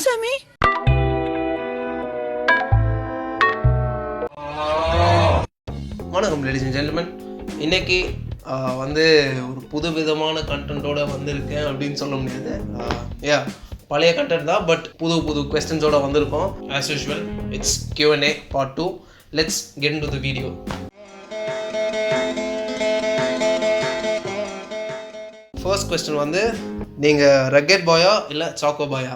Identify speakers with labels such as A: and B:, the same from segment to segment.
A: சாமி?
B: வணக்கம் ladies and gentleman. இன்னைக்கு வந்து ஒரு புது விதமான கண்டென்ட்டோட வந்திருக்கேன் அப்படின்னு சொல்ல முடியாது. பழைய கண்டென்ட் தான், பட் புது கொஸ்டின்ஸோட வந்திருக்கோம். As usual it's QNA part 2. Let's get into the video. First question வந்து, நீங்கள் ரக்கெட் பாயா இல்லை சாக்கோ பாயா?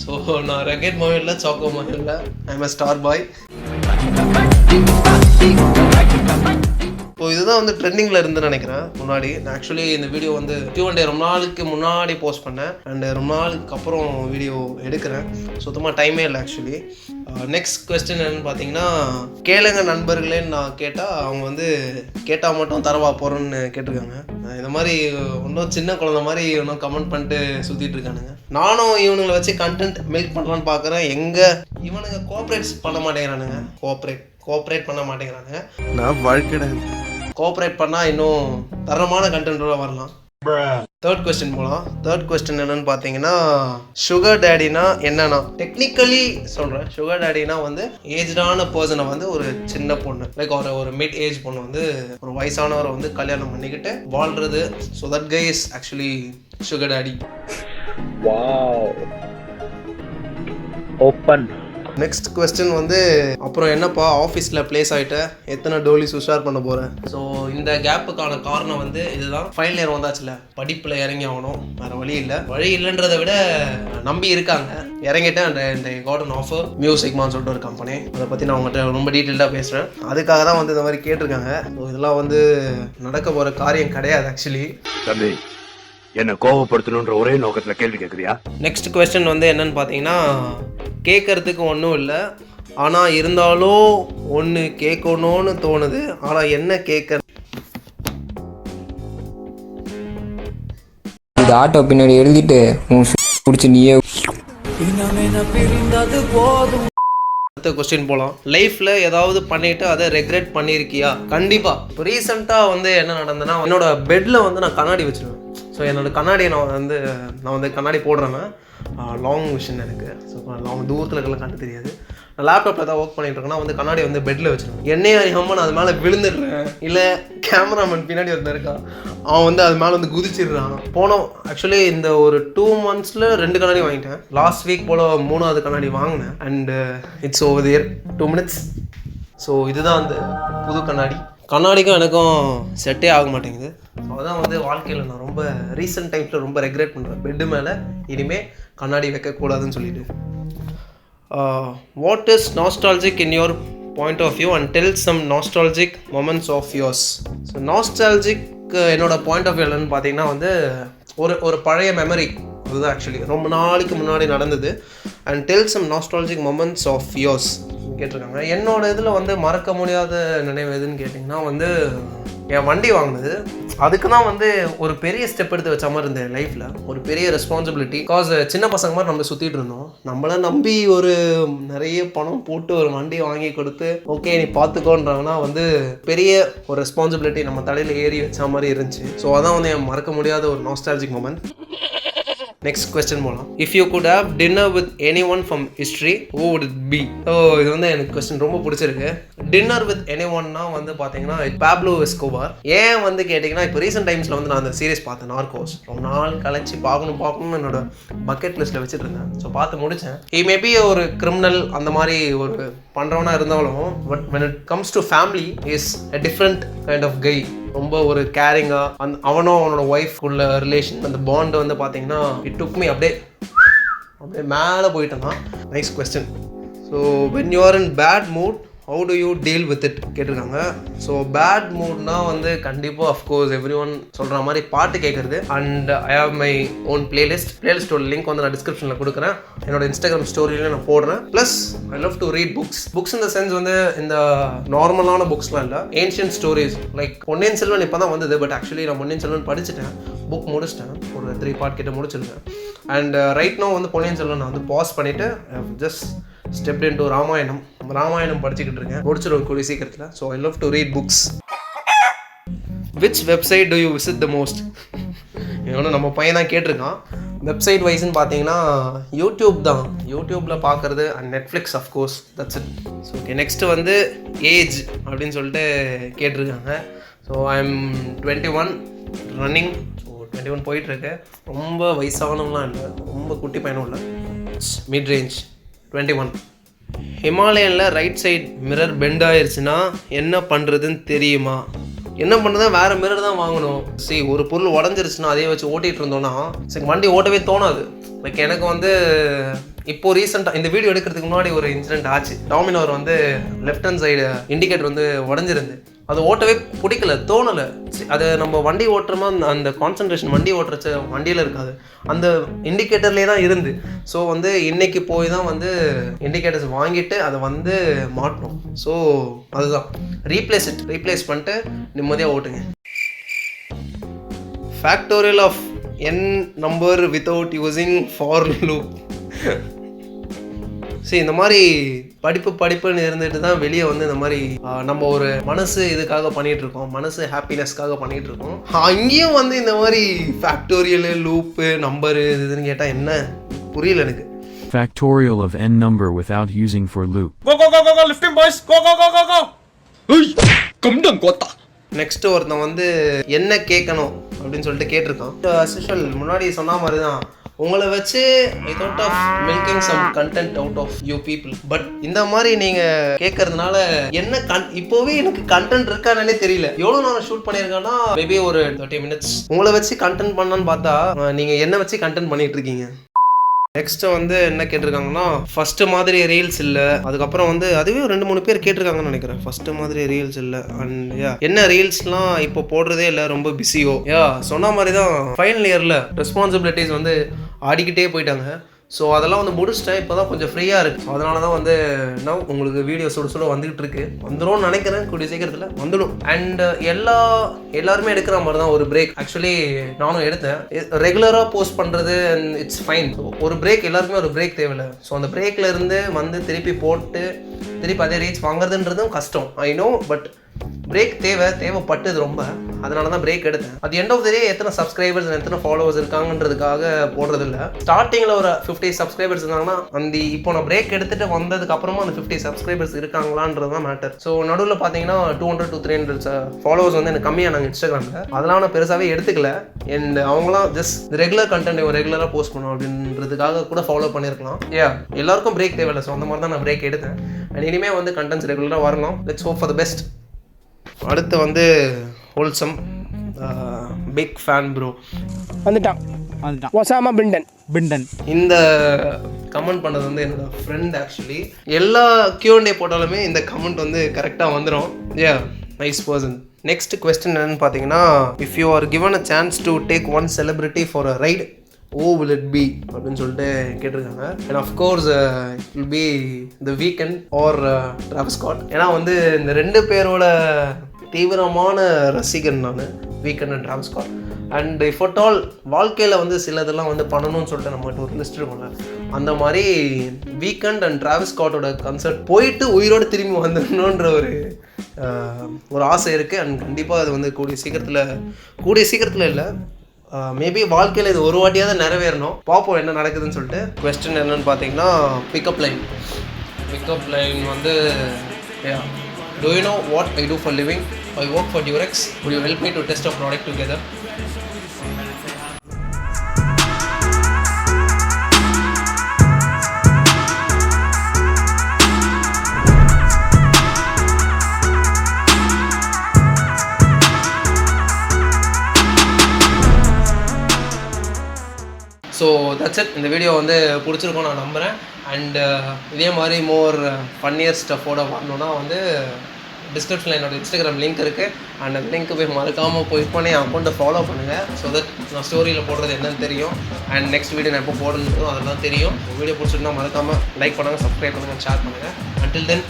B: ஸோ நான் ரக்கெட் பாயும் இல்லை, சாக்கோ பாயும் இல்லை, I am a star bye. So இதுதான் வந்து ட்ரெண்டிங்கில் இருந்துன்னு நினைக்கிறேன் முன்னாடி. நான் ஆக்சுவலி இந்த வீடியோ வந்து Q&A ரொம்ப நாளுக்கு முன்னாடி போஸ்ட் பண்ணேன், அண்டு ரொம்ப நாளுக்கு அப்புறம் வீடியோ எடுக்கிறேன். சுத்தமாக டைமே இல்லை ஆக்சுவலி. நெக்ஸ்ட் கொஸ்டின் என்னென்னு பார்த்தீங்கன்னா, கேளுங்க நண்பர்களேன்னு நான் கேட்டால் அவங்க வந்து கேட்டால் மட்டும் தரவா போகிறோன்னு கேட்டிருக்காங்க. இந்த மாதிரி இன்னும் சின்ன குழந்தை மாதிரி இன்னும் கமெண்ட் பண்ணிட்டு சுற்றிட்டு இருக்கானுங்க. நானும் இவனுங்களை வச்சு கண்டென்ட் மேக் பண்ணலான்னு பார்க்குறேன். எங்கே இவனுங்க கோஆப்ரேட் பண்ண மாட்டேங்கிறானுங்க. கோஆப்ரேட் பண்ண மாட்டேங்கிறானுங்க. நான் வாழ்க்கை கோஆப்ரேட் பண்ணால் இன்னும் தரமான கண்டென்ட்டோட வரலாம். தேர்ட் கொஸ்டின் போகலாம். தேர்ட் கொஸ்டின் என்னன்னு பார்த்தீங்கன்னா, சுகர் டேடினா என்னன்னா, டெக்னிக்கலி சொல்கிறேன், சுகர் டேடினா வந்து ஏஜ்டான பர்சனை வந்து ஒரு சின்ன பொண்ணு, லைக் ஒரு மிட் ஏஜ் பொண்ணு வந்து ஒரு வயசானவரை வந்து கல்யாணம் பண்ணிக்கிட்டு வாழ்றது. So that guy is actually sugar daddy. Open. Next question வந்து, அப்புறம் என்னப்பா ஆஃபீஸில் ப்ளேஸ் ஆகிட்ட, எத்தனை டோலி உஷார் பண்ண போகிறேன்? ஸோ இந்த கேப்புக்கான காரணம் வந்து இதுதான். ஃபைனல் இயர் வந்தாச்சுல, படிப்பில் இறங்கி ஆகணும், வேறு வழி இல்லைன்றதை விட நம்பி இருக்காங்க, இறங்கிட்டேன். அந்த கார்டன் ஆஃபர் மியூசிக்மான்னு சொல்லிட்டு ஒரு கம்பெனி, அதை பற்றி நான் உங்கள்கிட்ட ரொம்ப டீட்டெயில்டாக பேசுகிறேன். அதுக்காக தான் வந்து இந்த மாதிரி கேட்டிருக்காங்க. ஸோ இதெல்லாம் வந்து நடக்க போகிற காரியம் கிடையாது ஆக்சுவலி.
C: என்ன கோவப்படுத்தணுன்ற ஒரே நோக்கத்தில் கேள்வி கேட்குறியா?
B: நெக்ஸ்ட் கொஸ்டின் வந்து என்னன்னு பார்த்தீங்கன்னா, கேட்கறதுக்கு ஒன்றும் இல்லை, ஆனால் இருந்தாலும் ஒன்று கேட்கணும்னு தோணுது, ஆனால் என்ன கேட்க?
D: இது ஆட்டோ பின்னாடி எழுதிட்டு பிடிச்சி நீயே.
B: அடுத்த கொஸ்டின் போகலாம். லைஃப்பில் ஏதாவது பண்ணிவிட்டு அதை ரெக்ரெட் பண்ணியிருக்கியா? கண்டிப்பாக. இப்போ ரீசெண்டாக வந்து என்ன நடந்ததுன்னா, என்னோட பெட்டில் வந்து நான் கண்ணாடி வச்சுருவேன். ஸோ என்னோடய கண்ணாடியை நான் வந்து கண்ணாடி போடுறேன். லாங் விஷன் எனக்கு. ஸோ லாங் தூரத்தில் இருக்கலாம் கண்டு தெரியாது. நான் லேப்டாப்பில் ஏதாவது ஒர்க் பண்ணிட்டு இருக்கேன்னா வந்து கண்ணாடி வந்து பெட்டில் வச்சுருவேன். என்னையே அறியாமல் நான் அது மேலே விழுந்துடுறேன், இல்லை கேமராமேன் பின்னாடி ஒருத்தன் இருக்கான், அவன் வந்து அது மேலே வந்து குதிச்சிடுறான். ஆக்சுவலி இந்த ஒரு 2 monthஸில் 2 கண்ணாடி வாங்கிட்டேன். லாஸ்ட் வீக் போல் 3வது கண்ணாடி வாங்கினேன். And it's over their 2 minutes. So இதுதான் அந்த புது கண்ணாடிக்கும் எனக்கும் செட்டே ஆக மாட்டேங்குது. அதுதான் வந்து வாழ்க்கையில் நான் ரொம்ப ரீசெண்ட் டைம்ஸில் ரொம்ப ரெக்ரெட் பண்ணுறேன். பெட்டு மேலே இனிமேல் கண்ணாடி வைக்கக்கூடாதுன்னு சொல்லிட்டு. What is nostalgic in your point of view and tell some nostalgic moments of yours? So nostalgic என்னோடய பாயிண்ட் ஆஃப் வியூ என்னன்னு பார்த்தீங்கன்னா வந்து ஒரு பழைய மெமரி, அதுதான் ஆக்சுவலி ரொம்ப நாளைக்கு முன்னாடி நடந்தது. And tell some nostalgic moments of yours கேட்டிருக்காங்க. என்னோட இதில் வந்து மறக்க முடியாத நினைவு எதுன்னு கேட்டிங்கன்னா வந்து என் வண்டி வாங்கினது. அதுக்கு தான் வந்து ஒரு பெரிய ஸ்டெப் எடுத்து வச்ச மாதிரி இருந்தேன் லைஃப்பில், ஒரு பெரிய ரெஸ்பான்சிபிலிட்டி. பிகாஸ் சின்ன பசங்க மாதிரி நம்ம சுற்றிட்டு இருந்தோம். நம்மளை நம்பி ஒரு நிறைய பணம் போட்டு ஒரு வண்டி வாங்கி கொடுத்து ஓகே நீ பார்த்துக்கோன்றாங்கன்னா வந்து பெரிய ஒரு ரெஸ்பான்சிபிலிட்டி நம்ம தலையில் ஏறி வச்ச மாதிரி இருந்துச்சு. ஸோ அதான் வந்து என் மறக்க முடியாத ஒரு நாஸ்டாலஜிக் மொமெண்ட். நெக்ஸ்ட் கொஸ்டின் போகலாம். If you good have dinner with any one from history, who would it be? So இது வந்து எனக்கு கொஸ்டின் ரொம்ப பிடிச்சிருக்கு. டின்னர் வித் எனி ஒன்னா வந்து பார்த்தீங்கன்னா பாப்லோ எஸ்கோபார். ஏன் வந்து கேட்டிங்கன்னா, இப்போ ரீசெண்ட் டைம்ஸில் வந்து நான் அந்த சீரிஸ் பார்த்தேன், நார்கோஸ். ரொம்ப நாள் கழிச்சு பார்க்கணும்னு என்னோட பக்கெட் லிஸ்ட்டில் வச்சுட்டு இருந்தேன். ஸோ பார்த்து முடித்தேன். ஹி மேபி ஒரு கிரிமினல் அந்த மாதிரி ஒரு பண்ணுறவனா இருந்தாலும், but when it comes to family is a different kind of guy. ரொம்ப ஒரு கேரிங்காக அவனும் அவனோட ஒய்ஃப்குள்ள ரிலேஷன், அந்த பாண்டு வந்து பார்த்தீங்கன்னா இட் டுக் மீ அப்படியே மேலே போயிட்டேன்னா. Next question. So when you are in bad mood, how do you deal with it கேட்டிருக்காங்க. ஸோ பேட் மூட்னா வந்து கண்டிப்பாக அஃப்கோர்ஸ் எவ்ரி ஒன் சொல்கிற மாதிரி பாட்டு கேட்குறது. And I have my own பிளேலிஸ்டோட லிங்க் வந்து நான் டிஸ்கிரிப்ஷனில் கொடுக்குறேன், என்னோட இன்ஸ்டாகிராம் ஸ்டோரியில நான் போடுறேன். Plus I love to read books இந்த சென்ஸ் வந்து இந்த நார்மலான புக்ஸ்லாம் இல்லை, ancient stories. Like Ponniyin Selvan இப்போ தான் வந்தது, பட் ஆக்சுவலி நான் பொன்னியின் செல்வன் படிச்சுட்டேன், புக் முடிச்சிட்டேன், ஒரு 3 part கிட்ட முடிச்சிருக்கேன். அண்ட் ரைட் நோ வந்து பொன்னியின் செல்வன் நான் வந்து பாஸ் பண்ணிவிட்டு ஜஸ்ட் ஸ்டெப்ட் இன்டு ராமாயணம் படிச்சுக்கிட்டு இருக்கேன், முடிச்சிருவேன் கூடிய சீக்கிரத்தில். So I love to read books. Which website to you visit the most? இவனும் நம்ம பையன் தான் கேட்டிருக்கான். வெப்சைட் வைஸ்ன்னு பார்த்தீங்கன்னா யூடியூப் தான், யூடியூப்பில் பார்க்குறது and Netflix of course, that's it. So okay, next வந்து ஏஜ் அப்படின்னு சொல்லிட்டு கேட்டிருக்காங்க. So I am 21 running. So 21 போயிட்டுருக்கு. ரொம்ப வயசானவங்களாம் இல்லை, ரொம்ப குட்டி பையனும் இல்லை, மிட் ரேஞ்ச் 21. ஹிமாலயனில் ரைட் சைட் மிரர் பெண்ட் ஆயிடுச்சுன்னா என்ன பண்ணுறதுன்னு தெரியுமா? என்ன பண்ணுறதா, வேறு மிரர் தான் வாங்கணும். சரி, ஒரு பொருள் உடஞ்சிருச்சுன்னா அதே வச்சு ஓட்டிகிட்டு இருந்தோன்னா சரி வண்டி ஓட்டவே தோணாது. லைக் எனக்கு வந்து இப்போது ரீசெண்டாக இந்த வீடியோ எடுக்கிறதுக்கு முன்னாடி ஒரு இன்சிடென்ட் ஆச்சு. டாமினோர் வந்து லெஃப்ட் ஹேண்ட் சைடு இண்டிகேட்டர் வந்து உடஞ்சிருந்து அது ஓட்டவே பிடிக்கல, தோணலை. அது நம்ம வண்டி ஓட்டுறோமோ அந்த கான்சன்ட்ரேஷன் வண்டி ஓட்டுறச்ச வண்டியில் இருக்காது, அந்த இண்டிகேட்டர்லேயே தான் இருந்து. ஸோ வந்து இன்றைக்கி போய் தான் வந்து இண்டிகேட்டர்ஸ் வாங்கிட்டு அதை வந்து மாட்டணும். ஸோ அதுதான் ரீப்ளேஸ் பண்ணிட்டு நிம்மதியாக ஓட்டுங்க. Factorial of n number without using for loop. சரி, இந்த மாதிரி படிப்புன்னு இருந்துட்டு தான் வெளியே வந்து இந்த மாதிரி நம்ம ஒரு மனசு இதுக்காக பண்ணிகிட்ருக்கோம், மனசு ஹாப்பினஸ்க்காக பண்ணிகிட்ருக்கோம். அங்கேயும் வந்து இந்த மாதிரி ஃபேக்டோரியல் லூப்பு நம்பரு இதுன்னு கேட்டால் என்ன புரியல எனக்கு.
A: Factorial of n number without using for loop.
E: Go, lift him boys, go. Come down, Kota.
B: Next ஒருத்தன் வந்து என்ன கேட்கணும் அப்படின்னு சொல்லிட்டு கேட்டிருக்கான். அசிஷுவல் முன்னாடி சொன்ன மாதிரி தான், உங்களை வச்சு I thought of milking some content out of you people. But இந்த மாதிரி நீங்கள் கேட்கறதுனால என்ன இப்போவே எனக்கு கண்டென்ட் இருக்கானே தெரியல. எவ்வளோ நேரம் ஷூட் பண்ணியிருக்கேன்னா மேபி ஒரு 30 minutes. உங்களை வச்சு கண்டென்ட் பண்ணான்னு பார்த்தா நீங்கள் என்ன வச்சு கண்டென்ட் பண்ணிட்டு இருக்கீங்க. நெக்ஸ்ட்டு வந்து என்ன கேட்டிருக்காங்கன்னா, ஃபஸ்ட்டு மாதிரி ரீல்ஸ் இல்லை. அதுக்கப்புறம் வந்து அதுவே 2-3 பேர் கேட்டிருக்காங்கன்னு நினைக்கிறேன். ஃபஸ்ட்டு மாதிரி ரீல்ஸ் இல்லை அண்ட் என்ன ரீல்ஸ்லாம் இப்போ போடுறதே இல்லை, ரொம்ப பிஸியோ. சொன்ன மாதிரி தான் ஃபைனல் இயரில் ரெஸ்பான்சிபிலிட்டிஸ் வந்து ஆடிக்கிட்டே போயிட்டாங்க. ஸோ அதெல்லாம் வந்து முடிச்சிட்டேன், இப்போ தான் கொஞ்சம் ஃப்ரீயாக இருக்குது. அதனால தான் வந்து நான் உங்களுக்கு வீடியோ சுட வந்துகிட்டு இருக்கு. வந்துடும் நினைக்கிறேன், கூடிய சீக்கிரத்தில் வந்துடும். அண்ட் எல்லாருமே எடுக்கிற மாதிரி தான் ஒரு பிரேக். ஆக்சுவலி நானும் எடுத்தேன். ரெகுலராக போஸ்ட் பண்ணுறது இட்ஸ் ஃபைன். ஒரு பிரேக், எல்லாருக்குமே ஒரு பிரேக் தேவையில்லை. ஸோ அந்த பிரேக்கில் இருந்து வந்து திருப்பி போட்டு திருப்பி அதே ரீச் வாங்குறதுன்றதும் கஷ்டம், ஐ நோ. பட் பிரேக் தேவைப்பட்டது ரொம்ப, அதனால தான் பிரேக் எடுத்தேன். அது எண்ட் ஆஃப் த டே எத்தனை சப்ஸ்கிரைபர்ஸ் எத்தனை ஃபாலோவர்ஸ் இருக்காங்கன்றதுக்காக போடுறதில்ல. ஸ்டார்டிங்கில் ஒரு 50 சப்ஸ்கிரைபர்ஸ் இருந்தாங்கன்னா இப்போ நான் பிரேக் எடுத்துகிட்டு வந்ததுக்கு அப்புறமா அந்த 50 சப்ஸ்கிரைபர்ஸ் இருக்காங்களான்றது தான் மேட்டர். ஸோ நடுவில் பார்த்தீங்கன்னா 200 to 300 ஃபாலோவர்ஸ் வந்து எனக்கு கம்மியானாங்க இன்ஸ்டாகிராமில். அதெல்லாம் நான் பெருசாகவே எடுத்துக்கல. அண்ட் அவங்களாம் ஜஸ்ட் ரெகுலர் கண்டென்ட் ரெகுலராக போஸ்ட் பண்ணுவோம் அப்படின்றதுக்காக கூட ஃபாலோ பண்ணியிருக்கலாம். எல்லாருக்கும் பிரேக் தேவையில்லை. ஸோ அந்த மாதிரி தான் நான் பிரேக் எடுத்தேன். அண்ட் இனிமேல் வந்து கண்டென்ட்ஸ் ரெகுலராக வரணும். Let's hope for the best. அடுத்து வந்து ஹோல்சம் பிக் ஃபேன் ப்ரோ
F: வந்துட்டான் ஒசாமா பிண்டன். இந்த
B: கமெண்ட் பண்ணது வந்து என்னோட ஃப்ரெண்ட். ஆக்சுவலி எல்லா Q&A போட்டாலுமே இந்த கமெண்ட் வந்து கரெக்டாக வந்துடும். Nice person. நெக்ஸ்ட் கொஸ்டின் என்னன்னு பார்த்தீங்கன்னா, if you are given a chance to take one celebrity for a ride, who will it be அப்படின்னு சொல்லிட்டு கேட்டிருக்காங்க. And of course it will be the Weeknd or Travis Scott. ஏன்னா வந்து இந்த 2 பேரோட தீவிரமான ரசிகன் நான், Weeknd and Travis Scott. And if at all வாழ்க்கையில் வந்து சிலதெல்லாம் வந்து பண்ணணும்னு சொல்லிட்டு நம்மகிட்ட ஒரு லிஸ்ட் இருக்கும்ல, அந்த மாதிரி வீக்கெண்ட் அண்ட் டிராவிஸ் ஸ்காட்டோட கன்சர்ட் போயிட்டு உயிரோடு திரும்பி வந்துடணுன்ற ஒரு ஆசை இருக்குது. அண்ட் கண்டிப்பாக அது வந்து கூடிய சீக்கிரத்தில் இல்லை, மேபி வாழ்க்கையில் இது ஒரு வாட்டியாவது நிறைவேறணும். பார்ப்போம் என்ன நடக்குதுன்னு சொல்லிட்டு. கொஸ்டின் என்னன்னு பார்த்தீங்கன்னா, பிக்கப் லைன் வந்து do you know what I do for living? I work for Durex. Would you help me to test a product together? So that's it. இந்த வீடியோ வந்து பிடிச்சிருக்கோம் நான் நம்புகிறேன். அண்ட் இதே மாதிரி மோர் ஃபன்னியர் ஸ்டஃபோட வரணுன்னா வந்து டிஸ்கிரிப்ஷனில் என்னோடய இன்ஸ்டாகிராம் லிங்க் இருக்குது. அண்ட் அந்த லிங்க்கு போய் மறக்காமல் போய் பண்ணி என் அக்கௌண்ட்டை ஃபாலோ பண்ணுங்கள். ஸோ தட் நான் ஸ்டோரியில் போடுறது என்னன்னு தெரியும். அண்ட் நெக்ஸ்ட் வீடியோ நான் எப்போ போடணும் அதெல்லாம் தெரியும். வீடியோ பிடிச்சிருந்தா மறக்காமல் லைக் பண்ணுங்கள், சப்ஸ்கிரைப் பண்ணுங்கள், ஷேர் பண்ணுங்கள். Until then